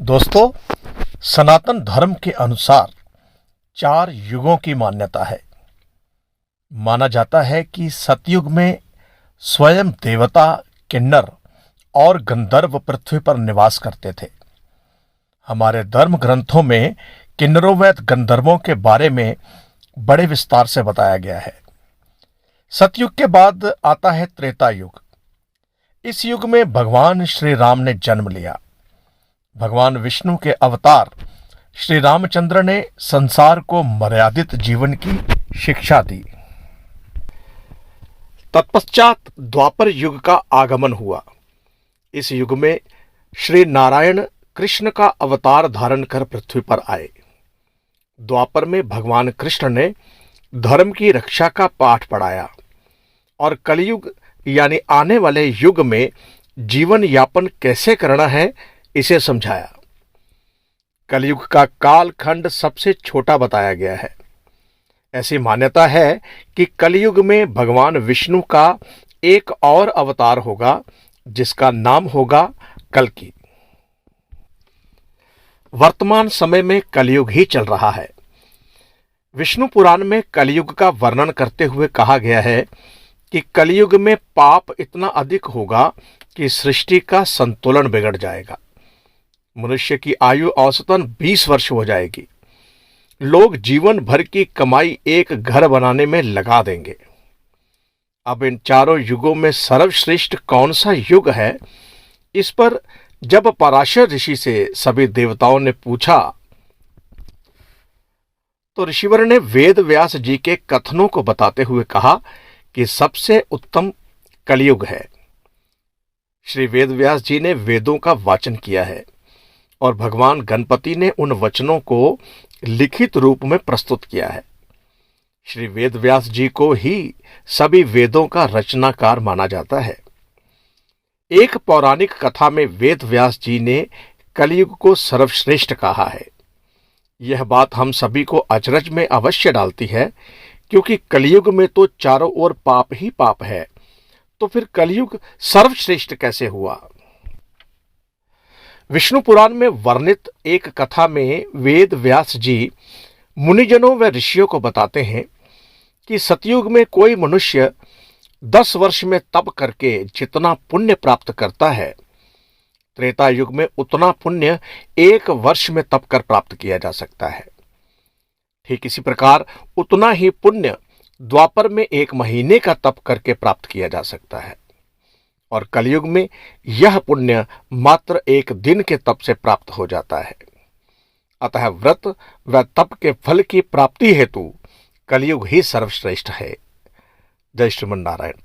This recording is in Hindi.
दोस्तों, सनातन धर्म के अनुसार 4 युगों की मान्यता है। माना जाता है कि सतयुग में स्वयं देवता, किन्नर और गंधर्व पृथ्वी पर निवास करते थे। हमारे धर्म ग्रंथों में किन्नरों व गंधर्वों के बारे में बड़े विस्तार से बताया गया है। सतयुग के बाद आता है त्रेता युग। इस युग में भगवान श्री राम ने जन्म लिया। भगवान विष्णु के अवतार श्री रामचंद्र ने संसार को मर्यादित जीवन की शिक्षा दी। तत्पश्चात द्वापर युग का आगमन हुआ। इस युग में श्री नारायण कृष्ण का अवतार धारण कर पृथ्वी पर आए। द्वापर में भगवान कृष्ण ने धर्म की रक्षा का पाठ पढ़ाया और कलयुग यानी आने वाले युग में जीवन यापन कैसे करना है इसे समझाया। कलयुग का कालखंड सबसे छोटा बताया गया है। ऐसी मान्यता है कि कलयुग में भगवान विष्णु का एक और अवतार होगा जिसका नाम होगा कल्कि। वर्तमान समय में कलयुग ही चल रहा है। विष्णु पुराण में कलयुग का वर्णन करते हुए कहा गया है कि कलयुग में पाप इतना अधिक होगा कि सृष्टि का संतुलन बिगड़ जाएगा। मनुष्य की आयु औसतन 20 वर्ष हो जाएगी। लोग जीवन भर की कमाई एक घर बनाने में लगा देंगे। अब इन चारों युगों में सर्वश्रेष्ठ कौन सा युग है, इस पर जब पराशर ऋषि से सभी देवताओं ने पूछा तो ऋषिवर ने वेद व्यास जी के कथनों को बताते हुए कहा कि सबसे उत्तम कलयुग है। श्री वेद व्यास जी ने वेदों का वाचन किया है और भगवान गणपति ने उन वचनों को लिखित रूप में प्रस्तुत किया है। श्री वेद व्यास जी को ही सभी वेदों का रचनाकार माना जाता है। एक पौराणिक कथा में वेद व्यास जी ने कलयुग को सर्वश्रेष्ठ कहा है। यह बात हम सभी को अचरज में अवश्य डालती है, क्योंकि कलयुग में तो चारों ओर पाप ही पाप है, तो फिर कलयुग सर्वश्रेष्ठ कैसे हुआ। विष्णु पुराण में वर्णित एक कथा में वेद व्यास जी मुनिजनों व ऋषियों को बताते हैं कि सतयुग में कोई मनुष्य 10 वर्ष में तप करके जितना पुण्य प्राप्त करता है, त्रेता युग में उतना पुण्य 1 वर्ष में तप कर प्राप्त किया जा सकता है। ठीक इसी प्रकार उतना ही पुण्य द्वापर में 1 महीने का तप करके प्राप्त किया जा सकता है और कलयुग में यह पुण्य मात्र 1 दिन के तप से प्राप्त हो जाता है। अतः व्रत व तप के फल की प्राप्ति हेतु कलयुग ही सर्वश्रेष्ठ है। जय श्रीमन नारायण।